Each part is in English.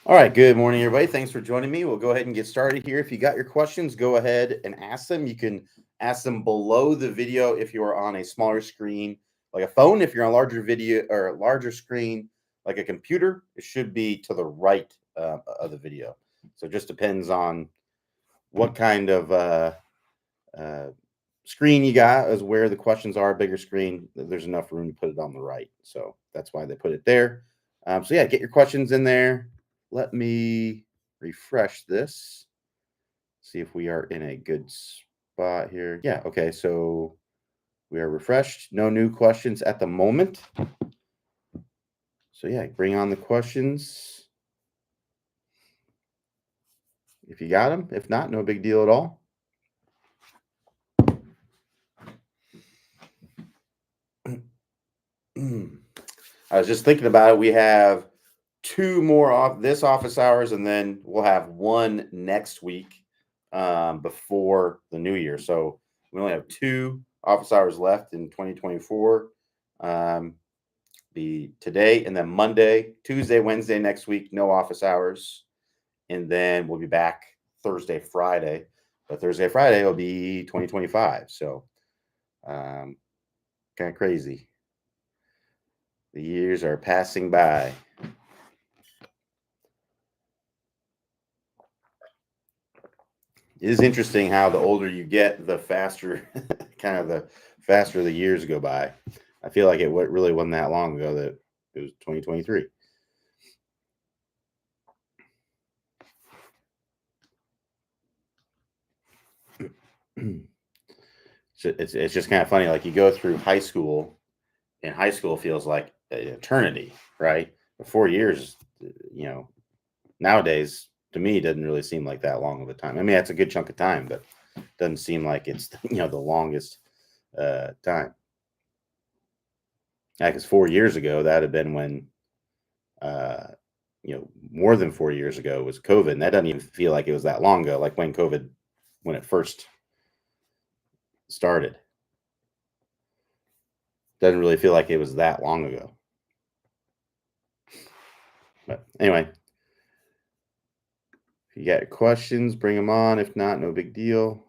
All right, good morning, everybody. Thanks for joining me. We'll go ahead and get started here. If you got your questions, go ahead and ask them. You can ask them below the video if you are on a smaller screen, like a phone. If you're on a larger video or a larger screen, like a computer, it should be to the right of the video. So it just depends on what kind of uh, screen you got, as where the questions are. Bigger screen, there's enough room to put it on the right. So that's why they put it there. So yeah, get your questions in there. Let me refresh this. See if we are in a good spot here. Yeah, okay. So we are refreshed. No new questions at the moment. So yeah, bring on the questions if you got them. If not, no big deal at all. I was just thinking about it. We have two more off this office hours, and then we'll have one next week before the new year. So we only have two office hours left in 2024. Be today and then Monday, Tuesday, Wednesday next week, no office hours. And then we'll be back Thursday, Friday. But Thursday, Friday will be 2025. So kind of crazy. The years are passing by. It is interesting how the older you get, the faster, the faster the years go by. I feel like it really wasn't that long ago that it was 2023. So it's just kind of funny. Like you go through high school, and high school feels like an eternity, right? 4 years, nowadays to me, it doesn't really seem like that long of a time. I mean, that's a good chunk of time, but it doesn't seem like it's the longest time. Because 4 years ago, that had been when, uh, more than 4 years ago was COVID, and that doesn't even feel like it was that long ago. Like when it first started, doesn't really feel like it was that long ago. But anyway, if you got questions, bring them on. If not, no big deal.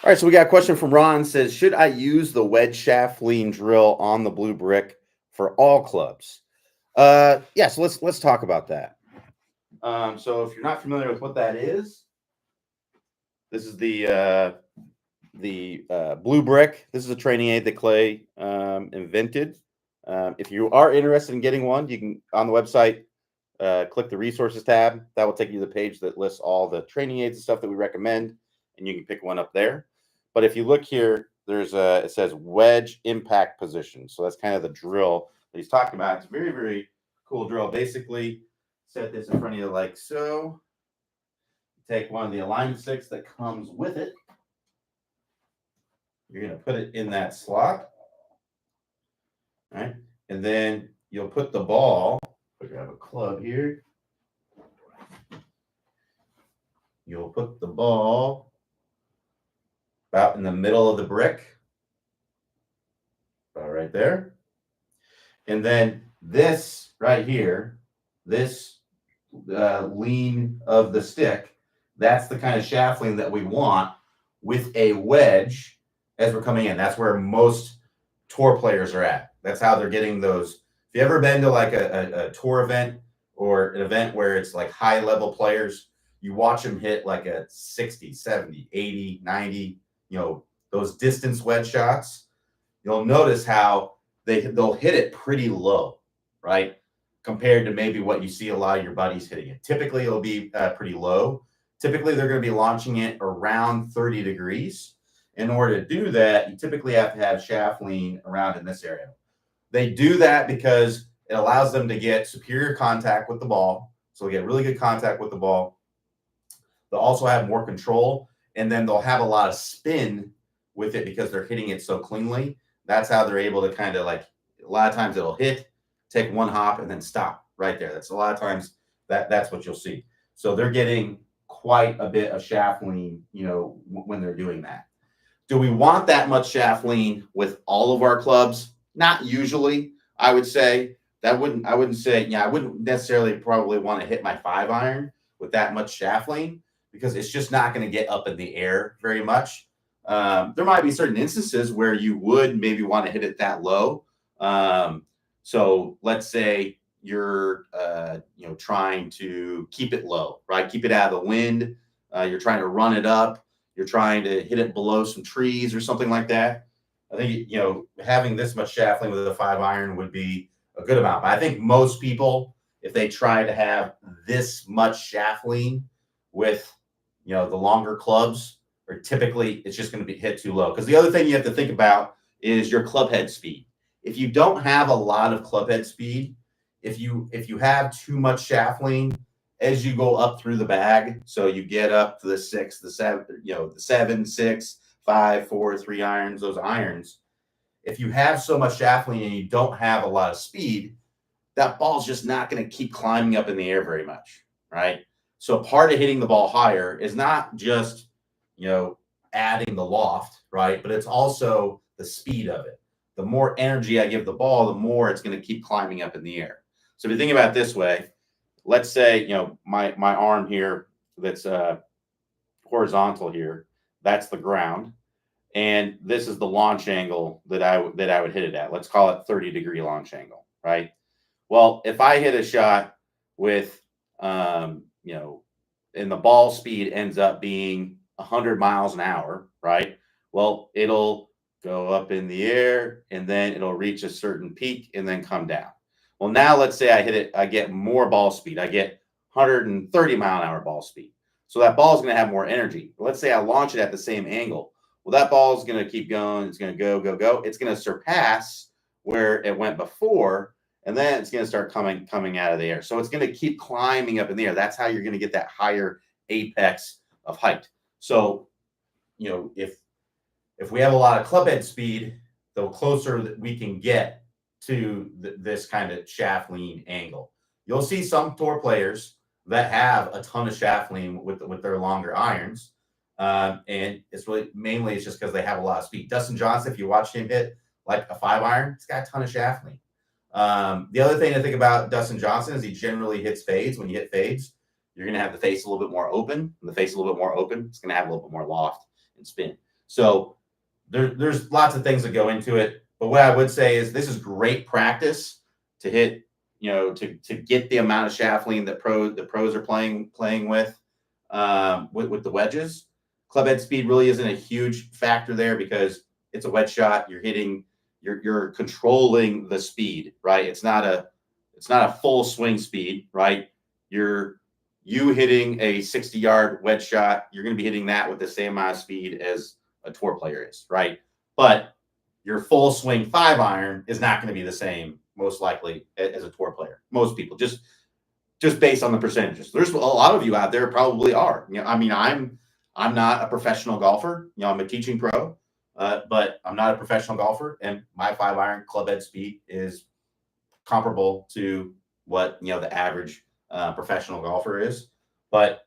All right, so we got a question from Ron. Says, should I use the wedge shaft lean drill on the blue brick for all clubs? Yeah, so let's talk about that. So if you're not familiar with what that is, this is the blue brick. This is a training aid that Clay invented. If you are interested in getting one, you can on the website click the resources tab. That will take you to the page that lists all the training aids and stuff that we recommend, and you can pick one up there. But if you look here, it says wedge impact position. So that's kind of the drill that he's talking about. It's a very, very cool drill. Basically, set this in front of you like so. Take one of the alignment sticks that comes with it. You're going to put it in that slot. All right. And then you'll put the ball. We have a club here. You'll put the ball about in the middle of the brick. About right there. And then this right here, this lean of the stick, that's the kind of shaft lean that we want with a wedge as we're coming in. That's where most tour players are at. That's how they're getting those. If you ever been to like a tour event or an event where it's like high level players, you watch them hit like a 60, 70, 80, 90, those distance wedge shots. You'll notice how they'll hit it pretty low, right? Compared to maybe what you see a lot of your buddies hitting it. Typically, it'll be pretty low. Typically, they're going to be launching it around 30 degrees. In order to do that, you typically have to have shaft lean around in this area. They do that because it allows them to get superior contact with the ball. So they get really good contact with the ball. they'll also have more control, and then they'll have a lot of spin with it because they're hitting it so cleanly. That's how they're able to kind of like, a lot of times it'll hit, take one hop, and then stop right there. That's a lot of times that's what you'll see. So they're getting quite a bit of shaft lean, when they're doing that. Do we want that much shaft lean with all of our clubs? Not usually. I would say that wouldn't. I wouldn't say. Yeah, I wouldn't necessarily probably want to hit my 5-iron with that much shaft lean because it's just not going to get up in the air very much. There might be certain instances where you would maybe want to hit it that low. So let's say you're trying to keep it low, right? Keep it out of the wind. You're trying to run it up. You're trying to hit it below some trees or something like that. I think having this much shaft lean with a 5-iron would be a good amount. But I think most people, if they try to have this much shaft lean with the longer clubs, or typically it's just going to be hit too low. Because the other thing you have to think about is your club head speed. If you don't have a lot of club head speed, if you have too much shaft lean as you go up through the bag, so you get up to the 6, the 7, the 7, 6, 5, 4, 3 irons, those irons. If you have so much shaft lean and you don't have a lot of speed, that ball's just not going to keep climbing up in the air very much, right? So part of hitting the ball higher is not just, adding the loft, right? But it's also the speed of it. The more energy I give the ball, the more it's going to keep climbing up in the air. So if you think about it this way, let's say, my arm here that's horizontal here, that's the ground. And this is the launch angle that I would hit it at. Let's call it 30-degree launch angle, right? Well, if I hit a shot with, and the ball speed ends up being 100 miles an hour, right? Well, it'll go up in the air and then it'll reach a certain peak and then come down. Well, now let's say I hit it, I get more ball speed. I get 130-mile-an-hour ball speed. So that ball is going to have more energy. But let's say I launch it at the same angle. Well, that ball is going to keep going. It's going to go, go, go. It's going to surpass where it went before, and then it's going to start coming out of the air. So it's going to keep climbing up in the air. That's how you're going to get that higher apex of height. So, if we have a lot of club head speed, the closer that we can get to this kind of shaft lean angle. You'll see some tour players that have a ton of shaft lean with their longer irons. And it's really mainly it's just because they have a lot of speed. Dustin Johnson, if you watch him hit like a 5-iron, he's got a ton of shaft lean. The other thing to think about Dustin Johnson is he generally hits fades. When you hit fades, you're going to have the face a little bit more open. When the face a little bit more open, it's going to have a little bit more loft and spin. So there's lots of things that go into it. But what I would say is this is great practice to hit, to get the amount of shaft lean that the pros are playing with the wedges. Club head speed really isn't a huge factor there because it's a wedge shot. You're hitting, you're controlling the speed, right? It's not a full swing speed, right? You hitting a 60-yard wedge shot, you're going to be hitting that with the same amount of speed as a tour player is, right? But your full swing 5-iron is not going to be the same, most likely, as a tour player. Most people, just based on the percentages. There's a lot of you out there probably are. I'm not a professional golfer. I'm a teaching pro, but I'm not a professional golfer, and my 5-iron club head speed is comparable to what the average professional golfer is. But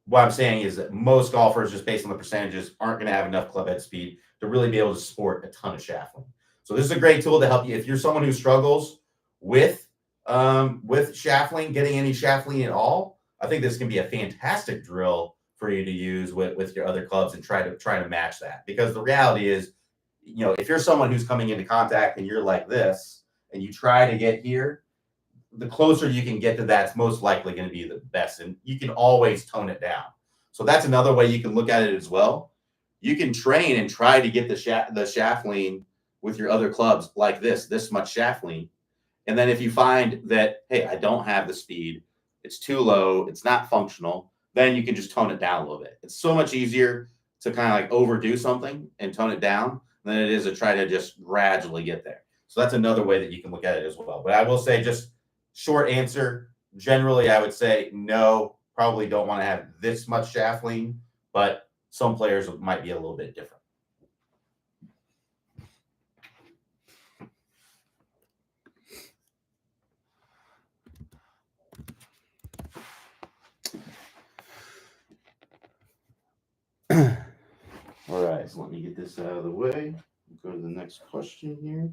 what I'm saying is that most golfers, just based on the percentages, aren't going to have enough club head speed to really be able to sport a ton of shaft lean. So this is a great tool to help you if you're someone who struggles with shaft lean, getting any shaft lean at all. I think this can be a fantastic drill for you to use with your other clubs and try to match that. Because the reality is, if you're someone who's coming into contact and you're like this and you try to get here, the closer you can get to that, it's most likely going to be the best. And you can always tone it down. So that's another way you can look at it as well. You can train and try to get the shaft lean with your other clubs like this much shaft lean. And then if you find that, hey, I don't have the speed, it's too low, it's not functional, then you can just tone it down a little bit. It's so much easier to kind of like overdo something and tone it down than it is to try to just gradually get there. So that's another way that you can look at it as well. But I will say, just short answer, generally I would say no, probably don't want to have this much shaft lean, but some players might be a little bit different. All right, so let me get this out of the way. Go to the next question here.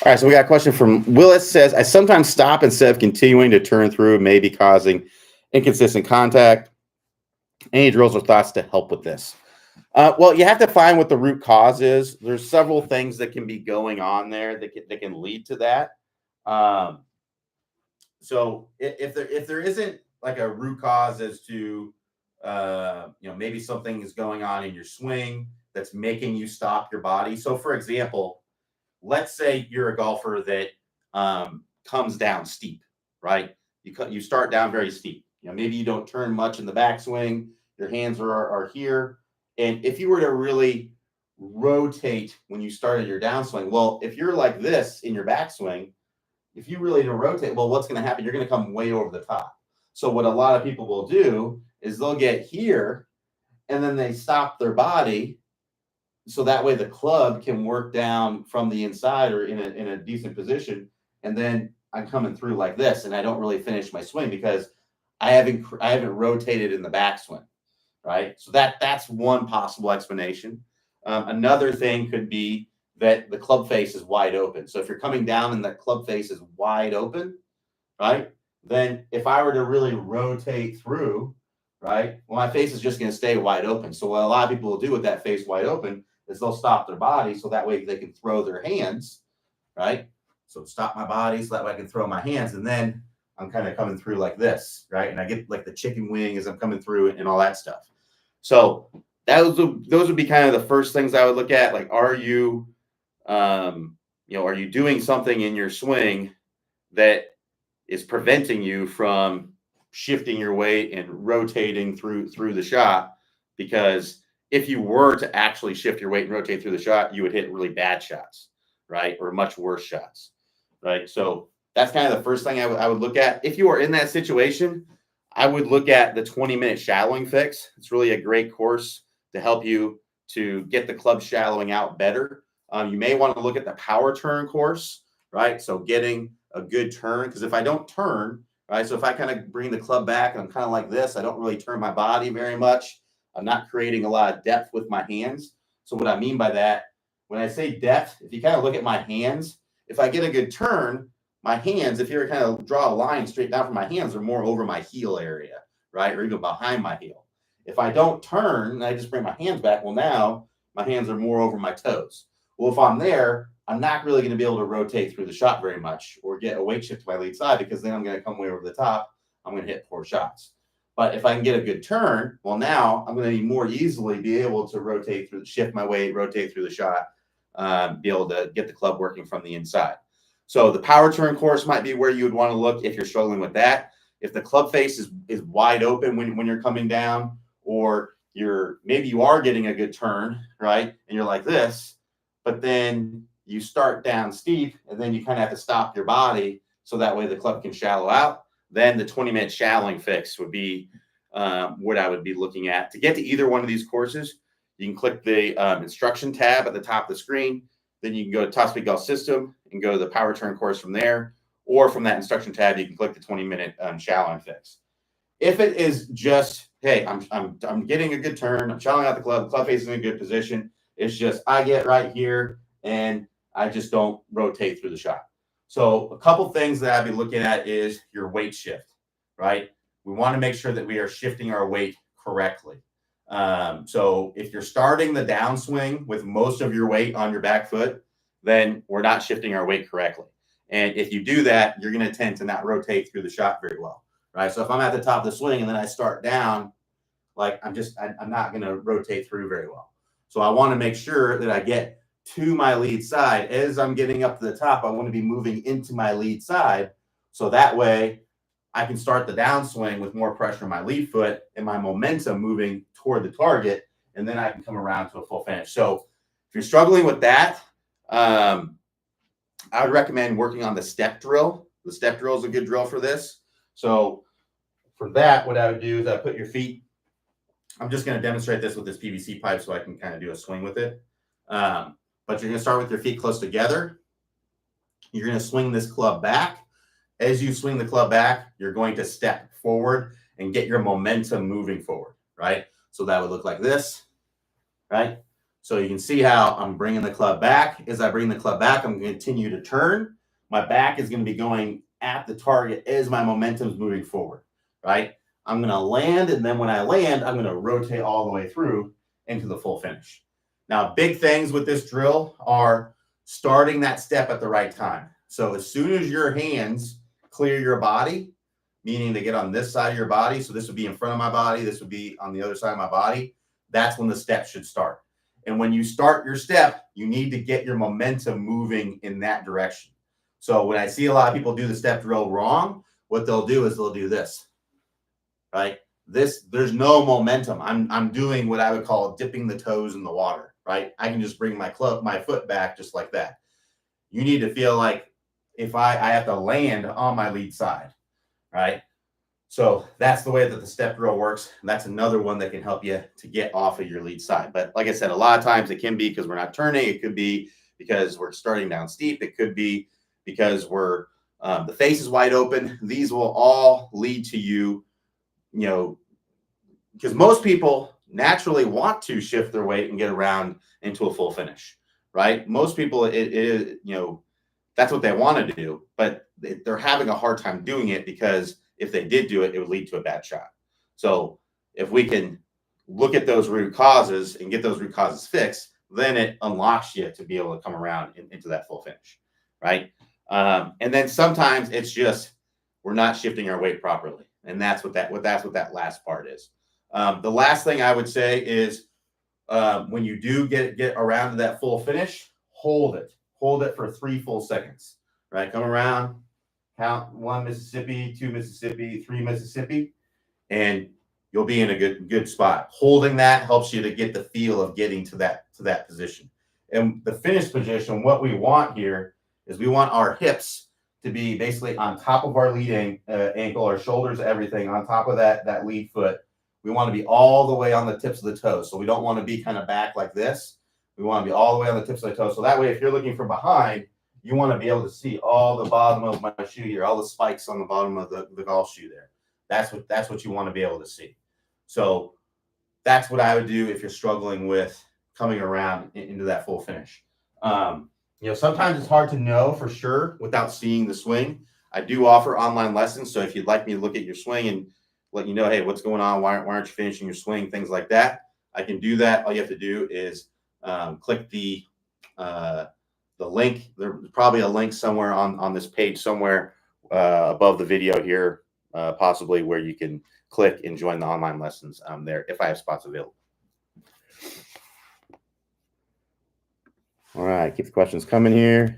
All right, so we got a question from Willis. Says, I sometimes stop instead of continuing to turn through, maybe causing inconsistent contact. Any drills or thoughts to help with this? Well, you have to find what the root cause is. There's several things that can be going on there that can lead to that. So if there isn't like a root cause as to maybe something is going on in your swing that's making you stop your body. So for example, let's say you're a golfer that comes down steep, right? You start down very steep. Maybe you don't turn much in the backswing. Your hands are here. And if you were to really rotate when you started your downswing, well, if you're like this in your backswing, if you really don't rotate, well, what's going to happen? You're going to come way over the top. So what a lot of people will do is they'll get here and then they stop their body. So that way the club can work down from the inside or in a decent position. And then I'm coming through like this and I don't really finish my swing because I haven't rotated in the backswing, right? So that's one possible explanation. Another thing could be that the club face is wide open. So if you're coming down and the club face is wide open, right? Then if I were to really rotate through, right? Well, my face is just going to stay wide open. So what a lot of people will do with that face wide open is they'll stop their body so that way they can throw their hands, right? So stop my body so that way I can throw my hands. And then I'm kind of coming through like this, right? And I get like the chicken wing as I'm coming through and all that stuff. So those would be kind of the first things I would look at. Like, are you doing something in your swing that is preventing you from shifting your weight and rotating through the shot? Because if you were to actually shift your weight and rotate through the shot, you would hit really bad shots, right? Or much worse shots, right? So that's kind of the first thing I would look at. If you are in that situation, I would look at the 20-minute shallowing fix. It's really a great course to help you to get the club shallowing out better. You may want to look at the power turn course, right? So getting a good turn, because if I don't turn, right? So if I kind of bring the club back and I'm kind of like this, I don't really turn my body very much. I'm not creating a lot of depth with my hands. So what I mean by that, when I say depth, if you kind of look at my hands, if I get a good turn, my hands, if you kind of draw a line straight down from my hands, are more over my heel area, right? Or even behind my heel. If I don't turn and I just bring my hands back, well, now my hands are more over my toes. Well, if I'm there, I'm not really going to be able to rotate through the shot very much or get a weight shift to my lead side because then I'm going to come way over the top. I'm going to hit poor shots. But if I can get a good turn, well, now I'm going to more easily be able to shift my weight, rotate through the shot, be able to get the club working from the inside. So the power turn course might be where you would want to look if you're struggling with that. If the club face is wide open when you're coming down, or maybe you are getting a good turn, right? And you're like this, but then you start down steep and then you kind of have to stop your body so that way the club can shallow out. Then the 20-minute shallowing fix would be what I would be looking at. To get to either one of these courses, you can click the instruction tab at the top of the screen. Then you can go to Top Speed Golf System and go to the power turn course from there. Or from that instruction tab, you can click the 20-minute shallowing fix. If it is just, hey, I'm getting a good turn, I'm shallowing out the club face is in a good position. It's just I get right here and I just don't rotate through the shot. So a couple things that I'd be looking at is your weight shift, right? We want to make sure that we are shifting our weight correctly. So if you're starting the downswing with most of your weight on your back foot, then we're not shifting our weight correctly. And if you do that, you're going to tend to not rotate through the shot very well, right? So if I'm at the top of the swing and then I start down, like I'm not going to rotate through very well. So I want to make sure that I get to my lead side. As I'm getting up to the top, I want to be moving into my lead side. So that way I can start the downswing with more pressure on my lead foot and my momentum moving toward the target. And then I can come around to a full finish. So if you're struggling with that, I would recommend working on the step drill. The step drill is a good drill for this. So for that, what I would do is I put your feet. I'm just going to demonstrate this with this PVC pipe so I can kind of do a swing with it. But you're going to start with your feet close together. You're going to swing this club back. As you swing the club back, you're going to step forward and get your momentum moving forward, right? So that would look like this, right? So you can see how I'm bringing the club back. As I bring the club back, I'm going to continue to turn. My back is going to be going at the target as my momentum is moving forward, right? I'm going to land, and then when I land, I'm going to rotate all the way through into the full finish. Now, big things with this drill are starting that step at the right time. So as soon as your hands clear your body, meaning they get on this side of your body, so this would be in front of my body, this would be on the other side of my body, that's when the step should start. And when you start your step, you need to get your momentum moving in that direction. So when I see a lot of people do the step drill wrong, what they'll do is they'll do this, right? There's no momentum. I'm doing what I would call dipping the toes in the water, right? I can just bring my foot back just like that. You need to feel like if I have to land on my lead side, right? So that's the way that the step drill works. And that's another one that can help you to get off of your lead side. But like I said, a lot of times it can be because we're not turning. It could be because we're starting down steep. It could be because we're the face is wide open. These will all lead to you, because most people naturally want to shift their weight and get around into a full finish, right? Most people, it is, that's what they want to do, but they're having a hard time doing it because if they did do it, it would lead to a bad shot. So if we can look at those root causes and get those root causes fixed, then it unlocks you to be able to come around into that full finish, right? And then sometimes it's just we're not shifting our weight properly, and that's what that last part is. The last thing I would say is when you do get around to that full finish, hold it for 3 full seconds, right? Come around, count 1 Mississippi, 2 Mississippi, 3 Mississippi, and you'll be in a good spot. Holding that helps you to get the feel of getting to that position. And the finish position, what we want here is we want our hips to be basically on top of our lead ankle, our shoulders, everything on top of that lead foot. We want to be all the way on the tips of the toes. So we don't want to be kind of back like this. We want to be all the way on the tips of the toes. So that way, if you're looking from behind, you want to be able to see all the bottom of my shoe here, all the spikes on the bottom of the golf shoe there. That's what you want to be able to see. So that's what I would do if you're struggling with coming around into that full finish. Sometimes it's hard to know for sure without seeing the swing. I do offer online lessons. So if you'd like me to look at your swing and let you know, hey, what's going on? Why aren't you finishing your swing? Things like that. I can do that. All you have to do is click the link. There's probably a link somewhere on this page somewhere above the video here, possibly where you can click and join the online lessons there if I have spots available. All right, keep the questions coming here.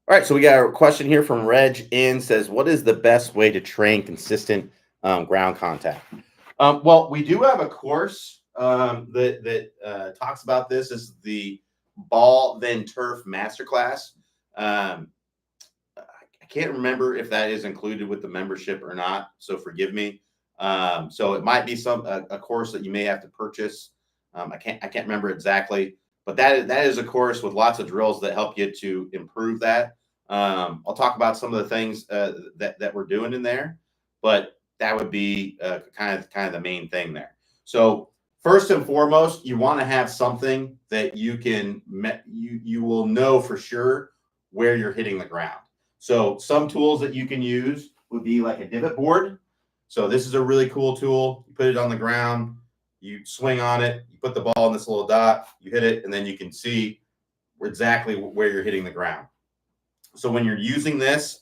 All right, so we got a question here from Reg in says, what is the best way to train consistent ground contact? Well, we do have a course that talks about this. This is the Ball Then Turf Masterclass. I can't remember if that is included with the membership or not, so forgive me. So it might be a course that you may have to purchase. I can't remember exactly, but that is a course with lots of drills that help you to improve that. I'll talk about some of the things that we're doing in there, but that would be kind of the main thing there. So first and foremost, you want to have something that you can you will know for sure where you're hitting the ground. So some tools that you can use would be like a divot board. So this is a really cool tool. You put it on the ground, you swing on it, you put the ball in this little dot, you hit it, and then you can see exactly where you're hitting the ground. So when you're using this,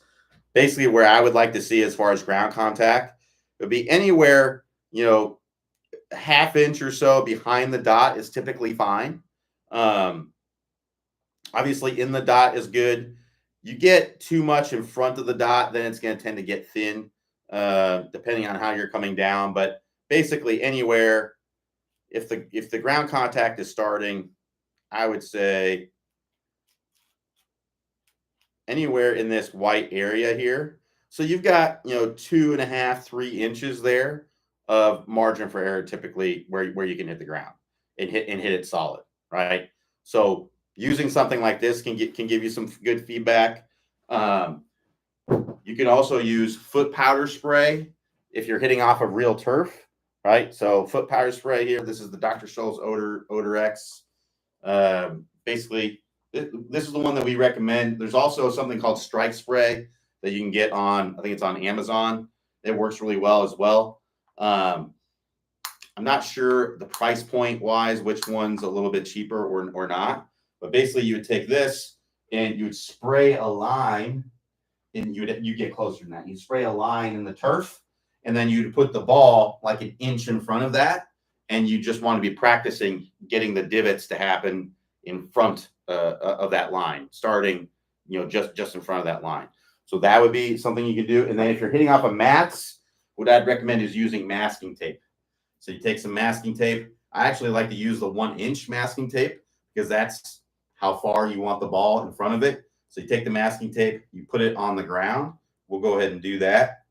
basically where I would like to see as far as ground contact, it would be anywhere, a half inch or so behind the dot is typically fine. Obviously in the dot is good. You get too much in front of the dot, then it's going to tend to get thin, depending on how you're coming down. But basically anywhere, if the ground contact is starting, I would say anywhere in this white area here. So you've got 2.5, 3 inches there of margin for error, typically where you can hit the ground and hit it solid, right? So using something like this can give you some good feedback. You can also use foot powder spray if you're hitting off of real turf, right? So foot powder spray here. This is the Dr. Scholl's Odor X. Basically, this is the one that we recommend. There's also something called Strike Spray that you can get on, I think it's on Amazon. It works really well as well. I'm not sure the price point wise, which one's a little bit cheaper or not. But basically, you would take this and you would spray a line, and you get closer than that. You spray a line in the turf, and then you'd put the ball like an inch in front of that, and you just want to be practicing getting the divots to happen in front of that line, starting just in front of that line. So that would be something you could do. And then if you're hitting off of mats, what I'd recommend is using masking tape. So you take some masking tape. I actually like to use the 1-inch masking tape because that's how far you want the ball in front of it. So you take the masking tape, you put it on the ground. We'll go ahead and do that.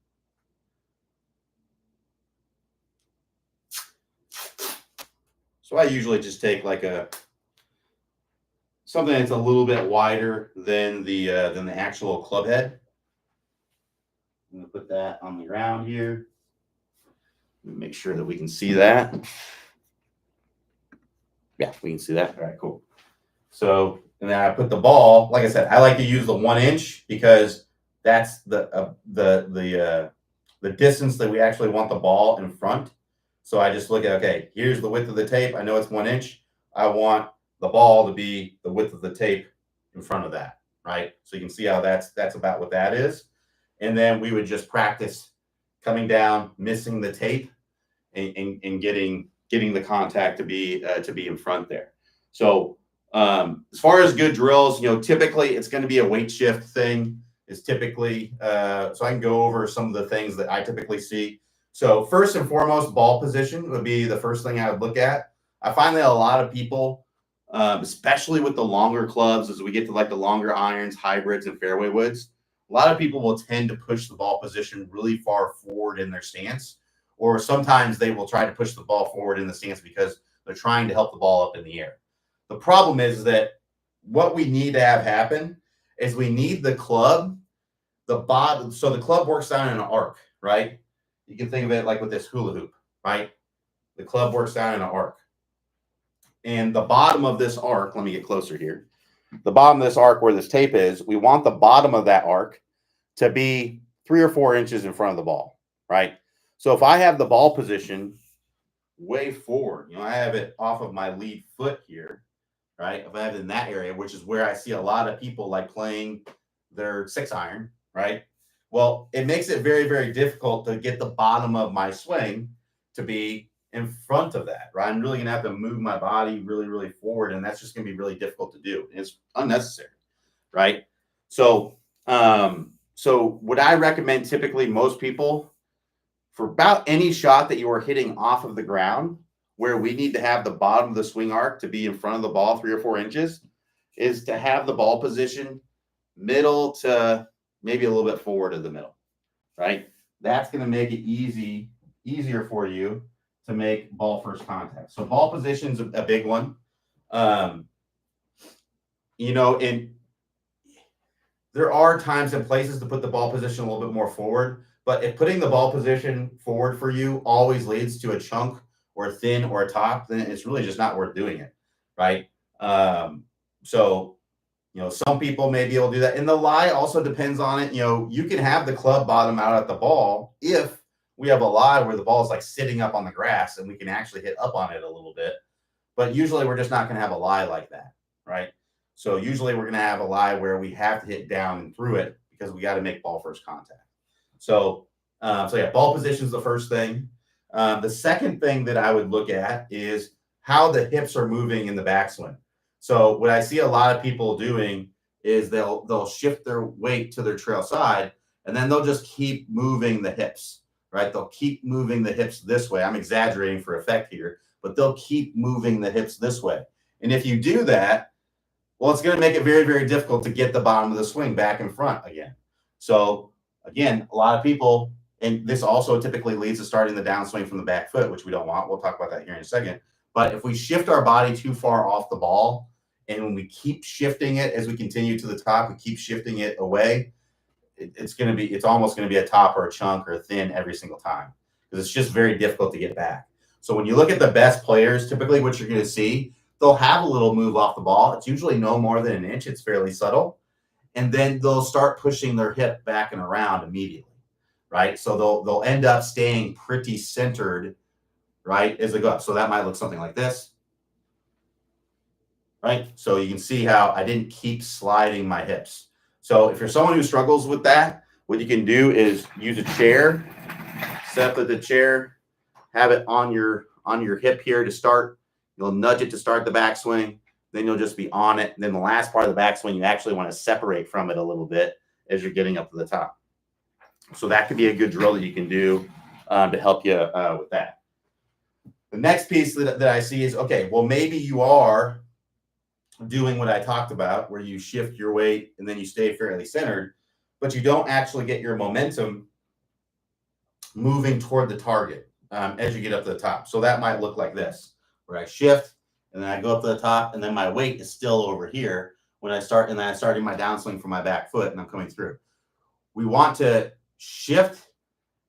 So I usually just take like something that's a little bit wider than the actual club head. I'm going to put that on the ground here. Make sure that we can see that. Yeah, we can see that. All right, cool. So, and then I put the ball. Like I said, I like to use the 1-inch because that's the distance that we actually want the ball in front. So I just look at, okay, here's the width of the tape. I know it's 1 inch. I want the ball to be the width of the tape in front of that, right? So you can see how that's about what that is. And then we would just practice coming down, missing the tape, and getting the contact to be in front there. So as far as good drills, typically it's going to be a weight shift thing. Is typically so I can go over some of the things that I typically see. So first and foremost, ball position would be the first thing I would look at. I find that a lot of people, especially with the longer clubs, as we get to like the longer irons, hybrids, and fairway woods, a lot of people will tend to push the ball position really far forward in their stance, or sometimes they will try to push the ball forward in the stance because they're trying to help the ball up in the air. The problem is that what we need to have happen is we need the club, the bottom. So the club works down in an arc, right? You can think of it like with this hula hoop, right? The club works down in an arc. And the bottom of this arc, let me get closer here. The bottom of this arc where this tape is, we want the bottom of that arc to be 3 or 4 inches in front of the ball, right? So if I have the ball position way forward, I have it off of my lead foot here, right? If I have it in that area, which is where I see a lot of people like playing their 6-iron, right? Well, it makes it very, very difficult to get the bottom of my swing to be in front of that, right? I'm really going to have to move my body really, really forward, and that's just going to be really difficult to do. It's unnecessary, right? So, so what I recommend typically most people for about any shot that you are hitting off of the ground where we need to have the bottom of the swing arc to be in front of the ball 3 or 4 inches is to have the ball position middle to maybe a little bit forward of the middle, right? That's going to make it easier for you to make ball first contact. So ball position's a big one. And there are times and places to put the ball position a little bit more forward, But if putting the ball position forward for you always leads to a chunk or a thin or a top, then it's really just not worth doing it, right? So some people may be able to do that. And the lie also depends on it. You can have the club bottom out at the ball if we have a lie where the ball is like sitting up on the grass and we can actually hit up on it a little bit. But usually we're just not going to have a lie like that, right? So usually we're going to have a lie where we have to hit down and through it because we got to make ball first contact. So yeah, ball position is the first thing. The second thing that I would look at is how the hips are moving in the backswing. So what I see a lot of people doing is they'll shift their weight to their trail side, and then they'll just keep moving the hips, right? They'll keep moving the hips this way. I'm exaggerating for effect here, but they'll keep moving the hips this way. And if you do that, well, it's going to make it very, very difficult to get the bottom of the swing back in front again. So again, a lot of people, and this also typically leads to starting the downswing from the back foot, which we don't want. We'll talk about that here in a second. But if we shift our body too far off the ball, and when we keep shifting it as we continue to the top, we keep shifting it away, it's almost going to be a top or a chunk or a thin every single time because it's just very difficult to get back. So when you look at the best players, typically what you're going to see, they'll have a little move off the ball. It's usually no more than an inch. It's fairly subtle. And then they'll start pushing their hip back and around immediately, right? So they'll end up staying pretty centered, right, as they go up. So that might look something like this, right? So you can see how I didn't keep sliding my hips. So if you're someone who struggles with that, what you can do is use a chair, set up the chair, have it on your hip here to start. You'll nudge it to start the backswing. Then you'll just be on it. And then the last part of the backswing, you actually want to separate from it a little bit as you're getting up to the top. So that could be a good drill that you can do to help you with that. The next piece that I see is, okay, well, maybe you are doing what I talked about, where you shift your weight and then you stay fairly centered, but you don't actually get your momentum moving toward the target as you get up to the top. So that might look like this, where I shift, and then I go up to the top, and then my weight is still over here when I start, and then I'm starting my downswing from my back foot, and I'm coming through. We want to shift,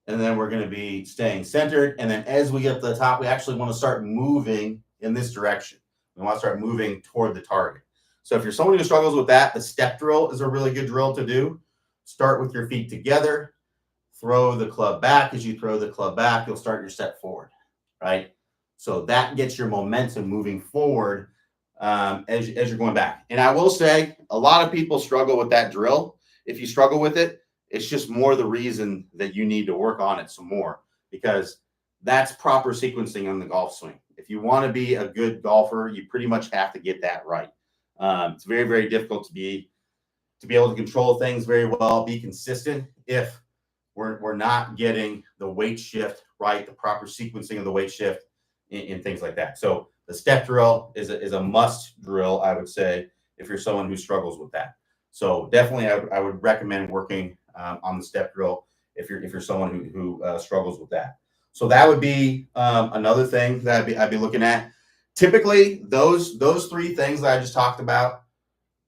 and then we're going to be staying centered, and then as we get up to the top, we actually want to start moving in this direction. We want to start moving toward the target. So if you're someone who struggles with that, the step drill is a really good drill to do. Start with your feet together, throw the club back. As you throw the club back, you'll start your step forward, right? So that gets your momentum moving forward as you're going back. And I will say, a lot of people struggle with that drill. If you struggle with it, it's just more the reason that you need to work on it some more, because that's proper sequencing on the golf swing. If you want to be a good golfer, you pretty much have to get that right. It's very, very difficult to be able to control things very well, be consistent if we're not getting the weight shift right, the proper sequencing of the weight shift, and things like that. So the step drill is a must drill, I would say, if you're someone who struggles with that. So definitely, I would recommend working on the step drill if you're someone who struggles with that. So that would be another thing that I'd be looking at. Typically, those three things that I just talked about,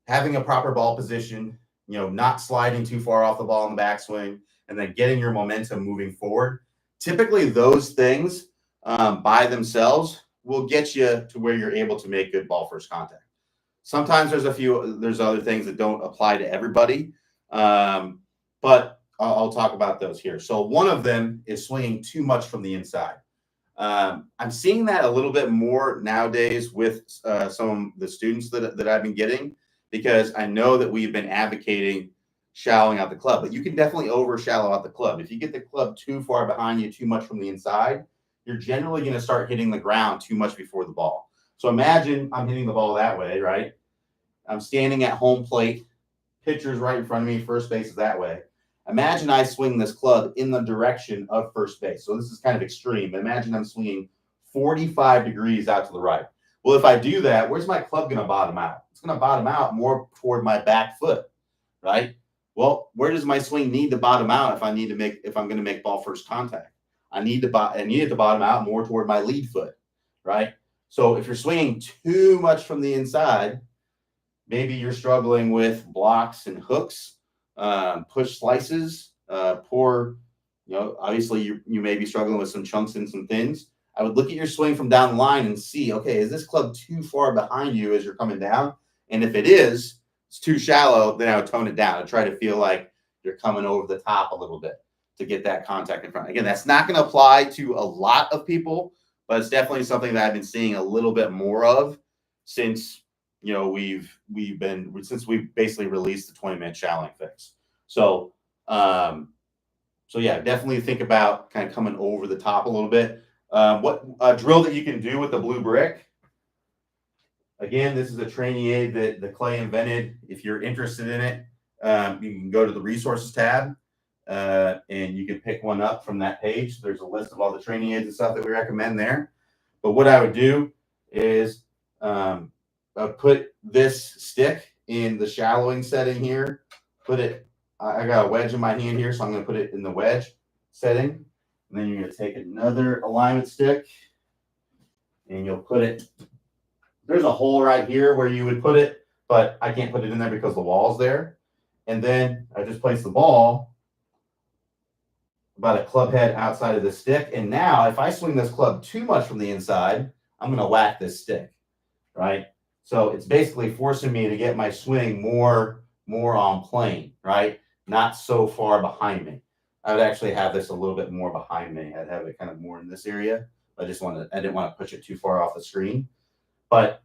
having a proper ball position, not sliding too far off the ball in the backswing, and then getting your momentum moving forward. Typically, those things by themselves will get you to where you're able to make good ball first contact. Sometimes there's other things that don't apply to everybody, but I'll talk about those here. So one of them is swinging too much from the inside. I'm seeing that a little bit more nowadays with some of the students that I've been getting, because I know that we've been advocating shallowing out the club, but you can definitely over shallow out the club. If you get the club too far behind you, too much from the inside, you're generally going to start hitting the ground too much before the ball. So imagine I'm hitting the ball that way, right? I'm standing at home plate, pitcher's right in front of me, first base is that way. Imagine I swing this club in the direction of first base. So this is kind of extreme, but imagine I'm swinging 45 degrees out to the right. Well, if I do that, where's my club going to bottom out? It's going to bottom out more toward my back foot, right? Well, where does my swing need to bottom out if I'm going to make ball first contact? I need it to bottom out more toward my lead foot, right? So if you're swinging too much from the inside, maybe you're struggling with blocks and hooks, push slices, poor You know, obviously you may be struggling with some chunks and some thins. I would look at your swing from down the line and see, okay, is this club too far behind you as you're coming down? And if it is, it's too shallow, then I would tone it down and try to feel like you're coming over the top a little bit to get that contact in front. Again, that's not going to apply to a lot of people, but it's definitely something that I've been seeing a little bit more of since we've basically released the 20-minute shallowing fix. So yeah, definitely think about kind of coming over the top a little bit. What a drill that you can do with the blue brick. Again, this is a training aid that the Clay invented. If you're interested in it, you can go to the resources tab and you can pick one up from that page. There's a list of all the training aids and stuff that we recommend there. But what I would do is put this stick in the shallowing setting here. I got a wedge in my hand here, so I'm going to put it in the wedge setting. And then you're going to take another alignment stick and you'll put it. There's a hole right here where you would put it, but I can't put it in there because the wall's there. And then I just place the ball about a club head outside of the stick. And now if I swing this club too much from the inside, I'm going to whack this stick, right? So it's basically forcing me to get my swing more on plane, right? Not so far behind me. I would actually have this a little bit more behind me. I'd have it kind of more in this area. I didn't want to push it too far off the screen. But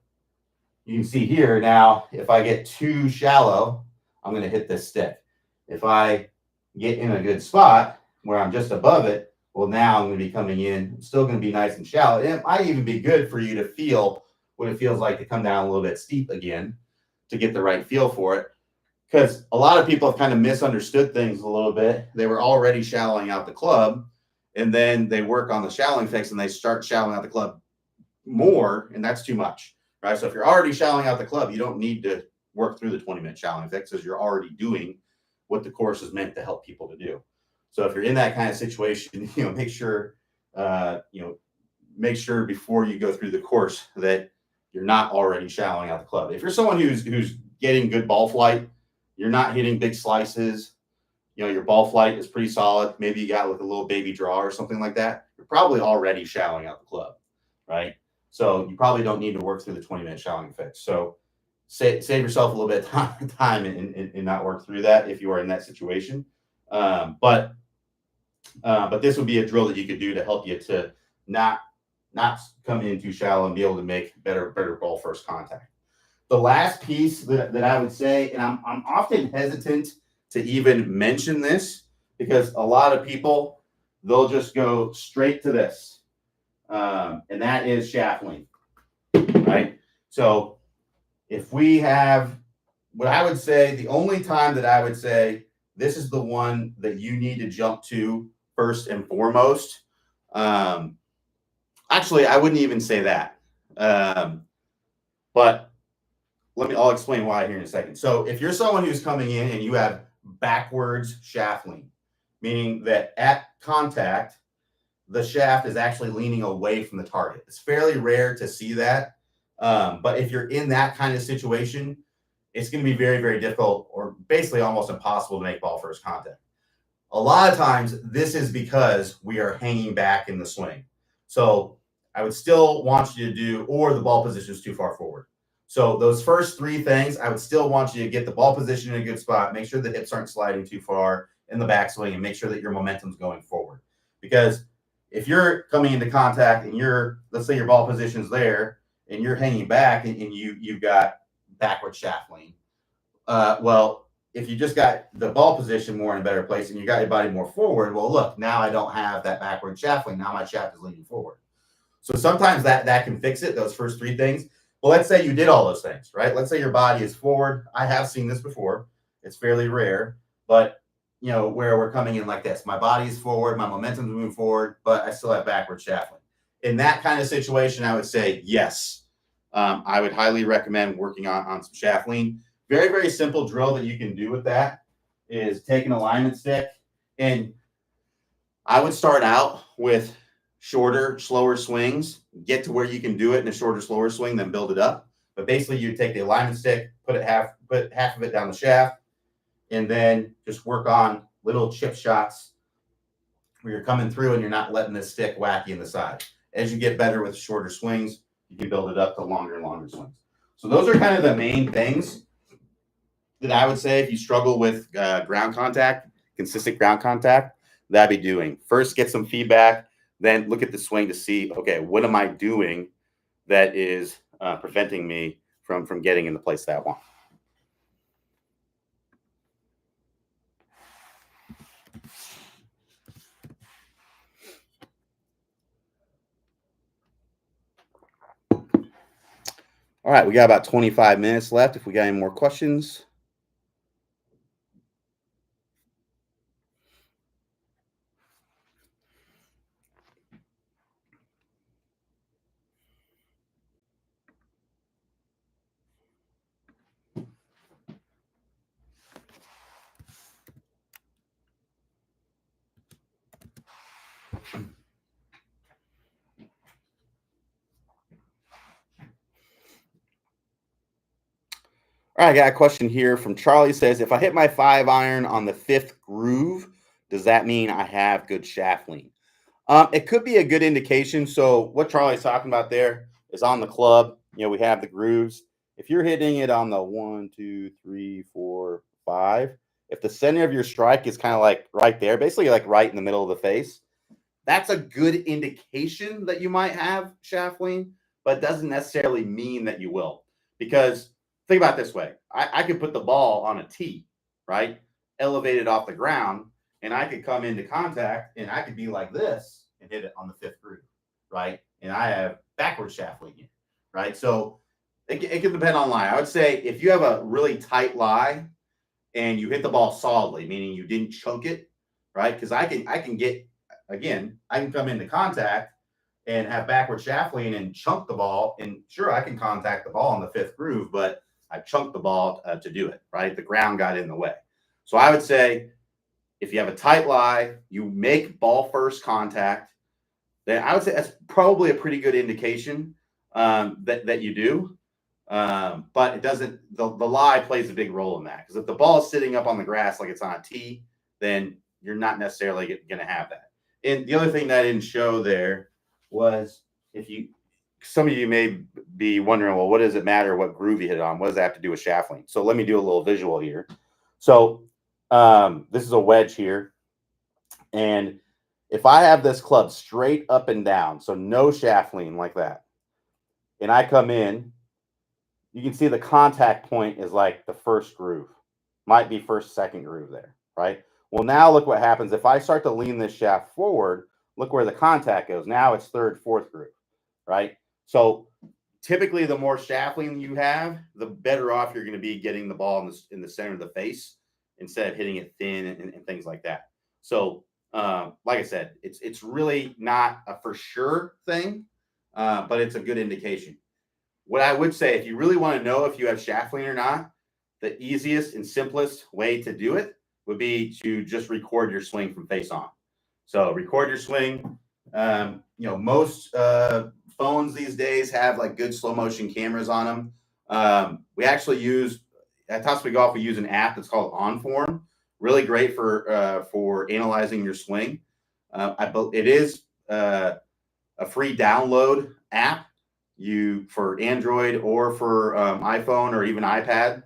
you can see here now, if I get too shallow, I'm going to hit this stick. If I get in a good spot where I'm just above it, well, now I'm going to be coming in. It's still going to be nice and shallow. And it might even be good for you to feel what it feels like to come down a little bit steep again to get the right feel for it. Because a lot of people have kind of misunderstood things a little bit. They were already shallowing out the club, and then they work on the shallowing fix, and they start shallowing out the club more, and that's too much, right? So if you're already shallowing out the club, you don't need to work through the 20-minute shallowing fix because you're already doing what the course is meant to help people to do. So if you're in that kind of situation, make sure before you go through the course that you're not already shallowing out the club. If you're someone who's getting good ball flight, you're not hitting big slices, your ball flight is pretty solid. Maybe you got like a little baby draw or something like that. You're probably already shallowing out the club, right? So you probably don't need to work through the 20-minute shallowing fix. So save yourself a little bit of time and not work through that if you are in that situation. But this would be a drill that you could do to help you to not come in too shallow and be able to make better ball first contact. The last piece that I would say, and I'm often hesitant to even mention this because a lot of people, they'll just go straight to this. And that is shaft length, right? So if we have, what I would say, the only time that I would say this is the one that you need to jump to first and foremost. Actually, I wouldn't even say that. But I'll explain why here in a second. So if you're someone who's coming in and you have backwards shaft lean, meaning that at contact, the shaft is actually leaning away from the target. It's fairly rare to see that. But if you're in that kind of situation, it's going to be very, very difficult or basically almost impossible to make ball first contact. A lot of times this is because we are hanging back in the swing. So I would still want you to do, or the ball position is too far forward. So those first three things, I would still want you to get the ball position in a good spot, make sure the hips aren't sliding too far in the backswing, and make sure that your momentum's going forward. Because if you're coming into contact and let's say your ball position's there and you're hanging back and you've got backward shaft lean, well, if you just got the ball position more in a better place and you got your body more forward, well, look, now I don't have that backward shaft lean. Now my shaft is leaning forward. So sometimes that can fix it, those first three things. Well, let's say you did all those things, right? Let's say your body is forward. I have seen this before. It's fairly rare, but where we're coming in like this. My body is forward, my momentum's moving forward, but I still have backward shaft lean. In that kind of situation, I would say yes. I would highly recommend working on some shaft lean. Very, very simple drill that you can do with that is take an alignment stick, and I would start out with shorter, slower swings, get to where you can do it in a shorter, slower swing, then build it up. But basically you take the alignment stick, put half of it down the shaft, and then just work on little chip shots where you're coming through and you're not letting this stick whack you in the side. As you get better with shorter swings, you can build it up to longer and longer swings. So those are kind of the main things that I would say if you struggle with ground contact, consistent ground contact, that'd be doing. First, get some feedback, then look at the swing to see, okay, what am I doing that is preventing me from getting in the place that I want. All right, we got about 25 minutes left. If we got any more questions. All right, I got a question here from Charlie. Says, if I hit my 5-iron on the 5th groove, does that mean I have good shaft lean? It could be a good indication. So what Charlie's talking about there is on the club. You know, we have the grooves. If you're hitting it on the 1, 2, 3, 4, 5, if the center of your strike is kind of like right there, basically like right in the middle of the face, that's a good indication that you might have shaft lean, but doesn't necessarily mean that you will. Because think about it this way. I could put the ball on a tee, right? Elevated off the ground, and I could come into contact and I could be like this and hit it on the 5th groove, right? And I have backward shaft lean, right? So it can depend on lie. I would say if you have a really tight lie and you hit the ball solidly, meaning you didn't chunk it, right? Because I can get, again, I can come into contact and have backward shaft lean and chunk the ball. And sure, I can contact the ball on the 5th groove, but I chunked the ball to do it, right? The ground got in the way. So I would say if you have a tight lie, you make ball first contact, then I would say that's probably a pretty good indication that you do. But it doesn't, the lie plays a big role in that. Because if the ball is sitting up on the grass like it's on a tee, then you're not necessarily going to have that. And the other thing that I didn't show there was some of you may be wondering, well, what does it matter what groove you hit it on? What does that have to do with shaft lean? So let me do a little visual here. So this is a wedge here. And if I have this club straight up and down, so no shaft lean like that, and I come in, you can see the contact point is like the 1st groove. Might be 1st, 2nd groove there, right? Well, now look what happens. If I start to lean this shaft forward, look where the contact goes. Now it's 3rd, 4th groove, right? So typically the more shaft lean you have, the better off you're going to be getting the ball in the center of the face instead of hitting it thin and things like that. So like I said, it's really not a for sure thing, but it's a good indication. What I would say, if you really want to know if you have shaft lean or not, the easiest and simplest way to do it would be to just record your swing from face on. So record your swing. Most phones these days have like good slow motion cameras on them. We actually use at Top Speed Golf. We use an app that's called OnForm. Really great for analyzing your swing. It is a free download app. For Android or for iPhone or even iPad.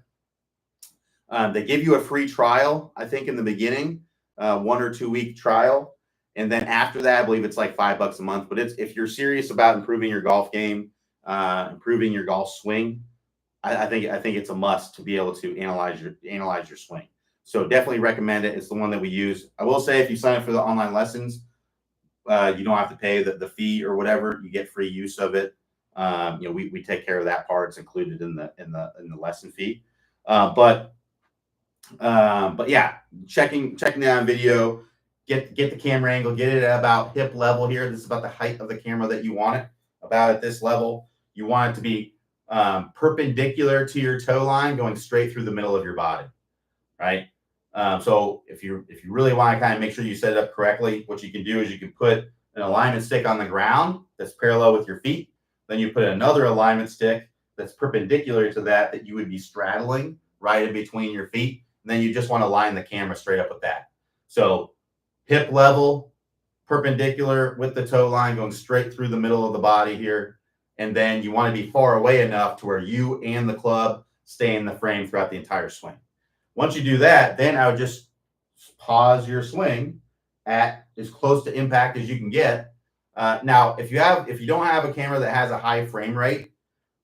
They give you a free trial, I think, in the beginning, 1 or 2 week trial. And then after that, I believe it's like $5 a month. But if you're serious about improving your golf game, improving your golf swing, I think it's a must to be able to analyze your swing. So definitely recommend it. It's the one that we use. I will say if you sign up for the online lessons, you don't have to pay the fee or whatever. You get free use of it. We take care of that part. It's included in the lesson fee. But yeah, checking down video, get the camera angle, get it at about hip level here. This is about the height of the camera that you want it, about at this level. You want it to be perpendicular to your toe line, going straight through the middle of your body, right? So if you really want to kind of make sure you set it up correctly, what you can do is you can put an alignment stick on the ground that's parallel with your feet. Then you put another alignment stick that's perpendicular to that you would be straddling right in between your feet. And then you just want to line the camera straight up with that. So hip level, perpendicular with the toe line going straight through the middle of the body here. And then you want to be far away enough to where you and the club stay in the frame throughout the entire swing. Once you do that, then I would just pause your swing at as close to impact as you can get. Now, if you don't have a camera that has a high frame rate,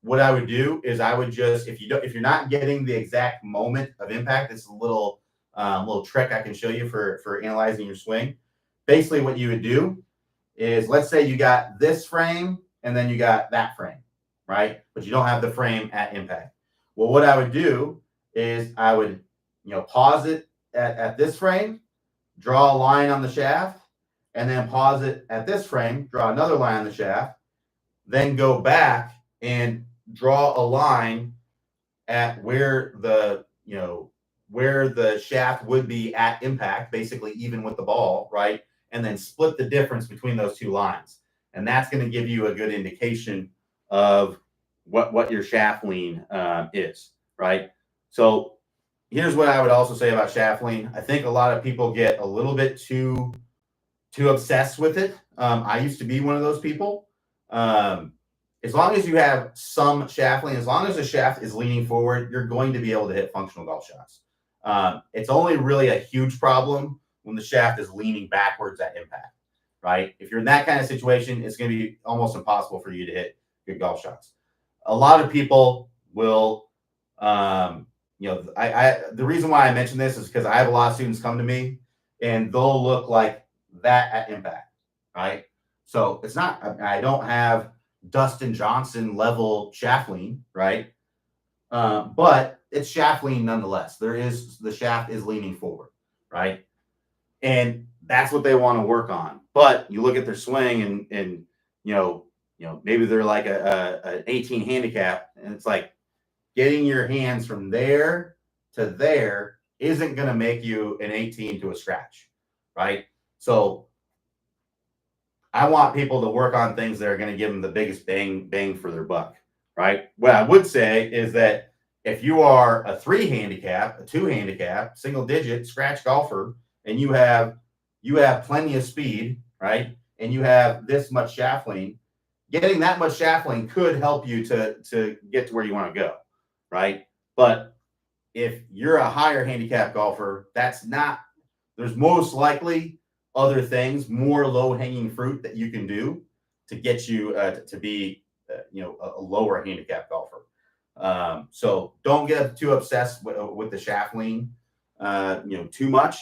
what I would do is I would just, if you're not getting the exact moment of impact, this is a little trick I can show you for analyzing your swing. Basically, what you would do is, let's say you got this frame and then you got that frame, right? But you don't have the frame at impact. Well, what I would do is I would, pause it at this frame, draw a line on the shaft, and then pause it at this frame, draw another line on the shaft, then go back and draw a line at where the shaft would be at impact, basically even with the ball, right? And then split the difference between those two lines. And that's going to give you a good indication of what your shaft lean is, right? So here's what I would also say about shaft lean. I think a lot of people get a little bit too obsessed with it. I used to be one of those people. As long as you have some shaft lean, as long as the shaft is leaning forward, you're going to be able to hit functional golf shots. It's only really a huge problem when the shaft is leaning backwards at impact, right? If you're in that kind of situation, it's going to be almost impossible for you to hit good golf shots. A lot of people will, the reason why I mention this is because I have a lot of students come to me and they'll look like that at impact, right? So it's not, I don't have Dustin Johnson level shaft lean, right? But it's shaft lean nonetheless. The shaft is leaning forward, right? And that's what they want to work on. But you look at their swing and maybe they're like an 18 handicap, and it's like getting your hands from there to there isn't going to make you an 18 to a scratch, right? So I want people to work on things that are going to give them the biggest bang for their buck, right? What I would say is that if you are a 3 handicap, a 2 handicap, single digit scratch golfer, and you have plenty of speed, right? And you have this much shaft lean, getting that much shaft lean could help you to get to where you want to go, right? But if you're a higher handicap golfer, there's most likely other things, more low-hanging fruit that you can do to get you to be, a lower handicap golfer. So don't get too obsessed with the shaft lean, too much.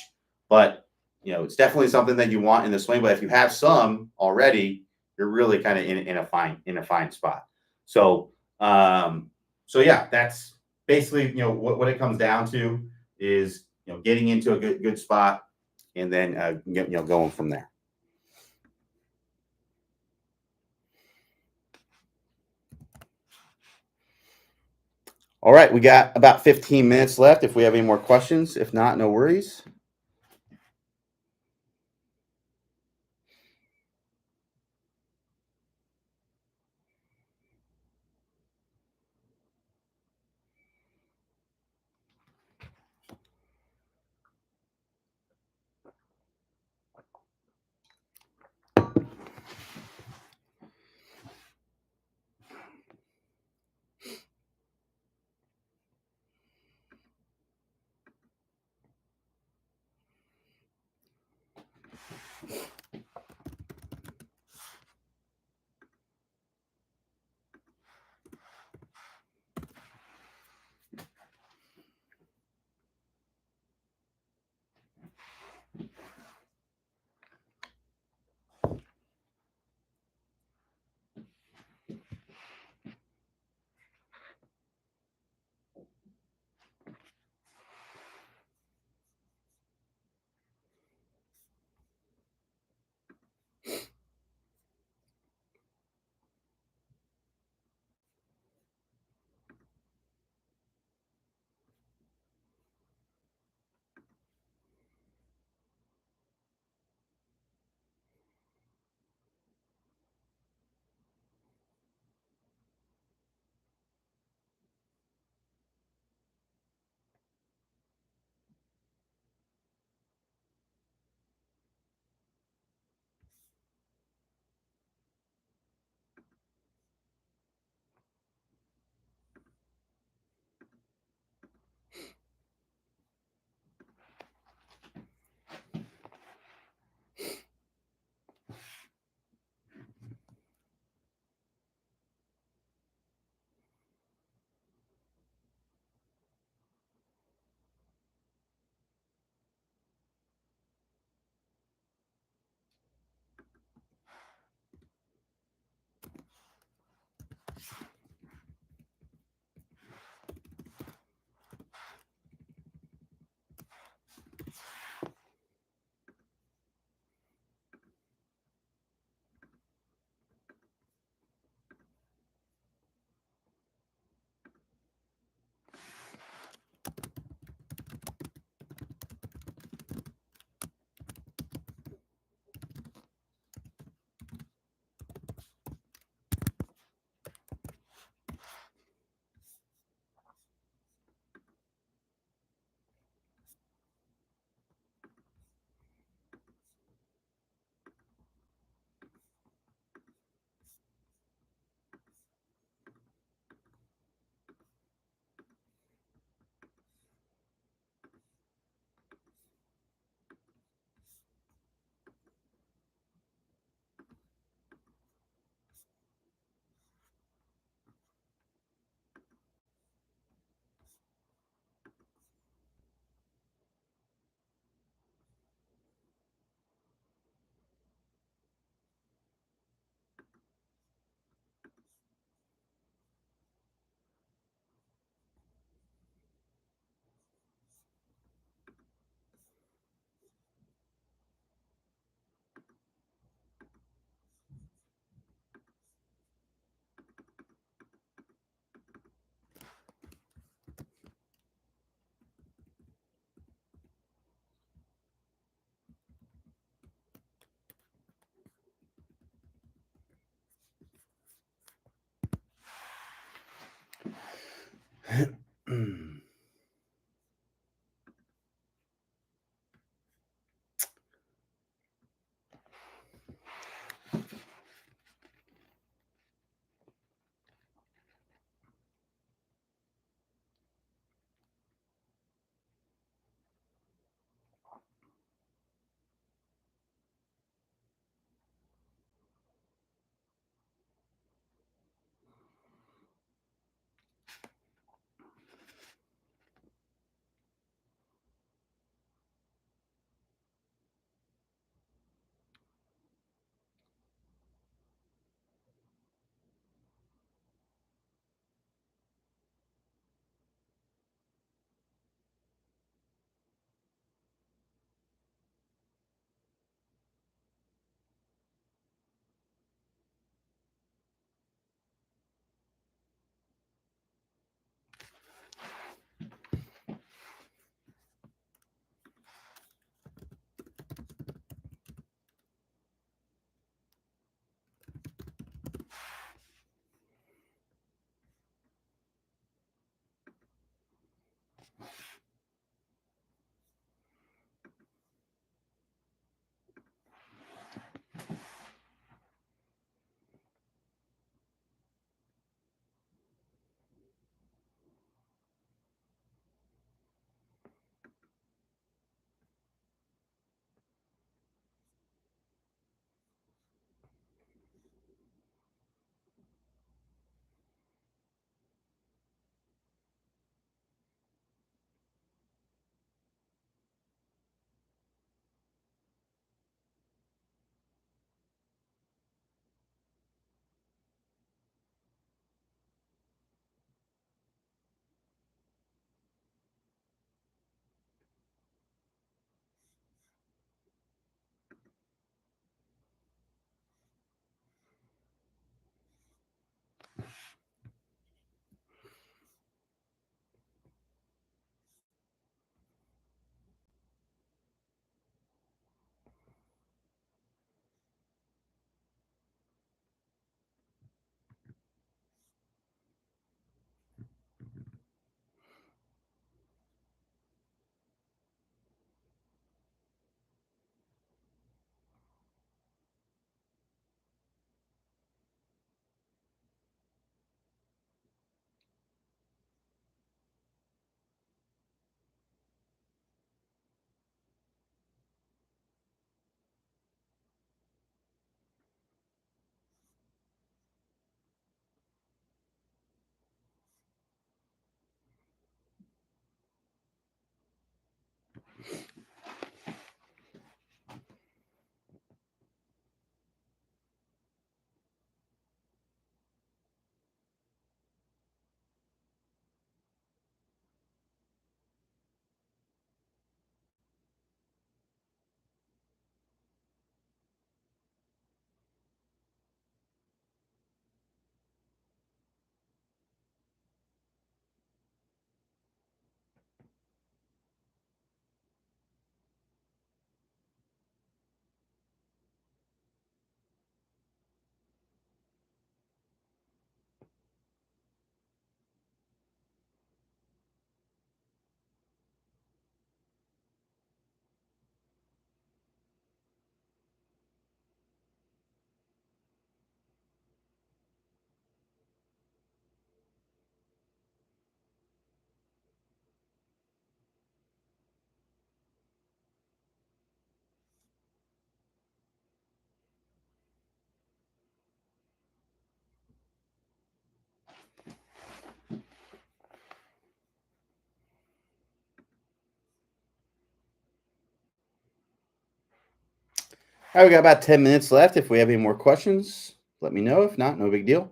But it's definitely something that you want in the swing. But if you have some already, you're really kind of in a fine spot. So yeah, that's basically what it comes down to is getting into a good spot, and then going from there. All right, we got about 15 minutes left if we have any more questions. If not, no worries. All right, we got about 10 minutes left. If we have any more questions, let me know. If not, no big deal.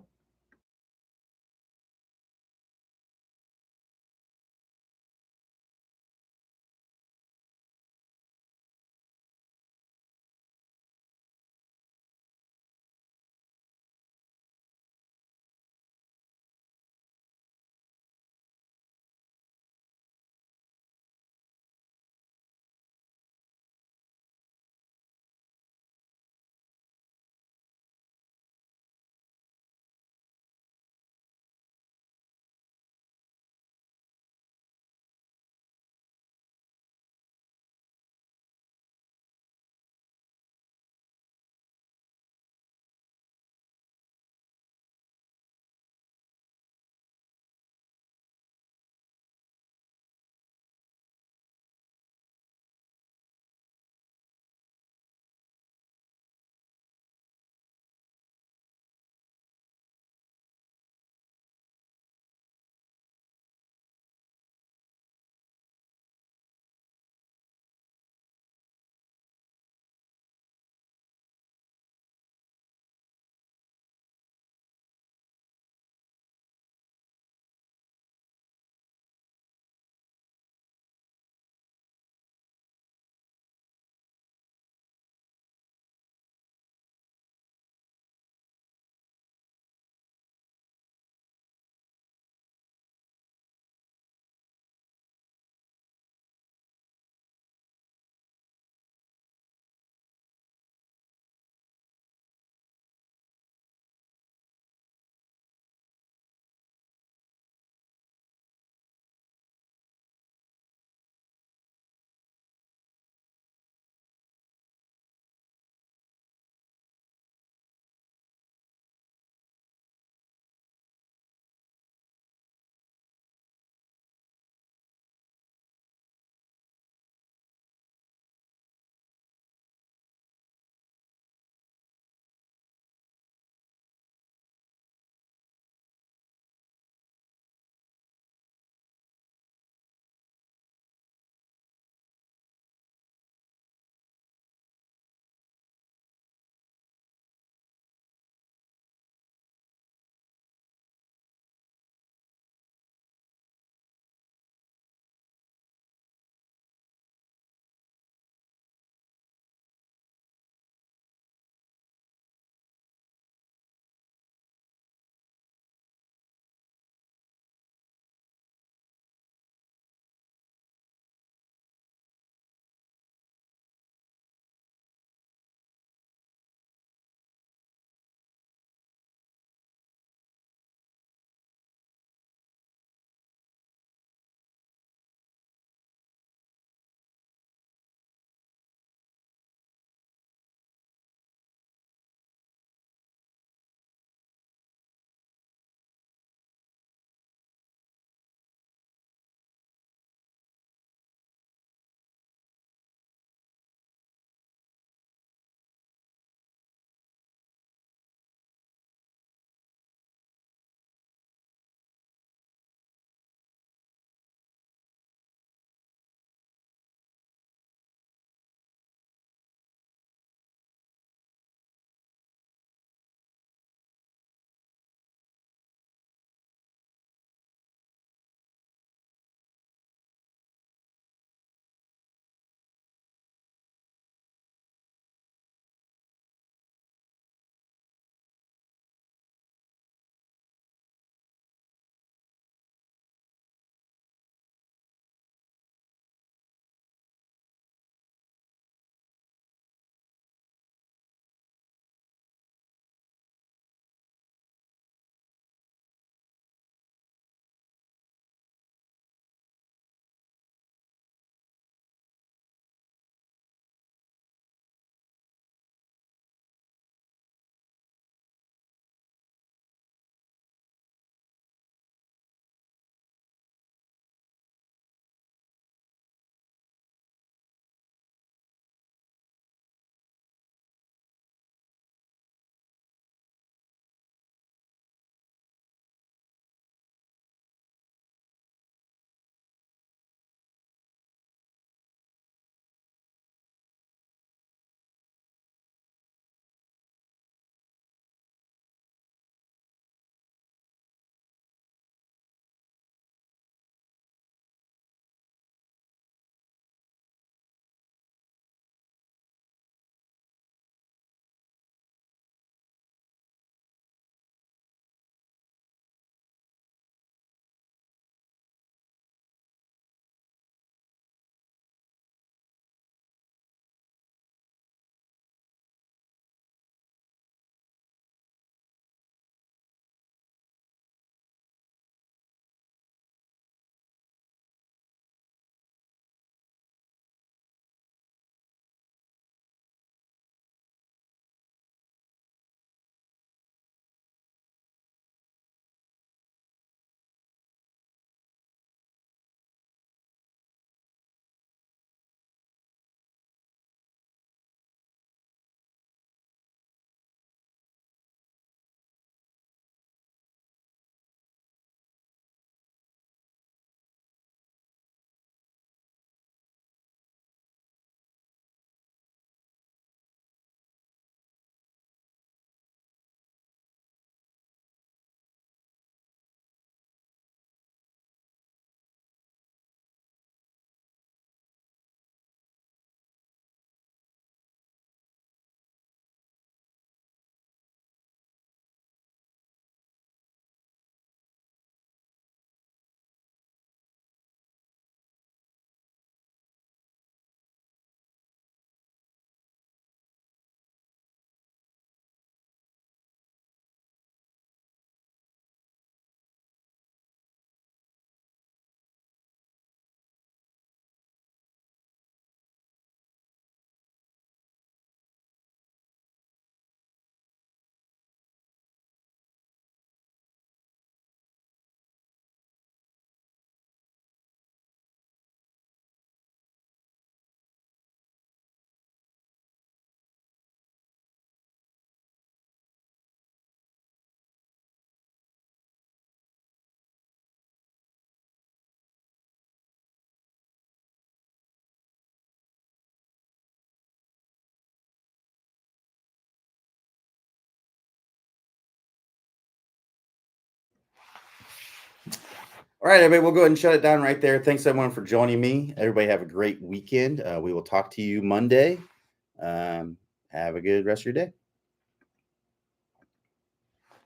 All right, everybody, we'll go ahead and shut it down right there. Thanks, everyone, for joining me. Everybody have a great weekend. We will talk to you Monday. Have a good rest of your day.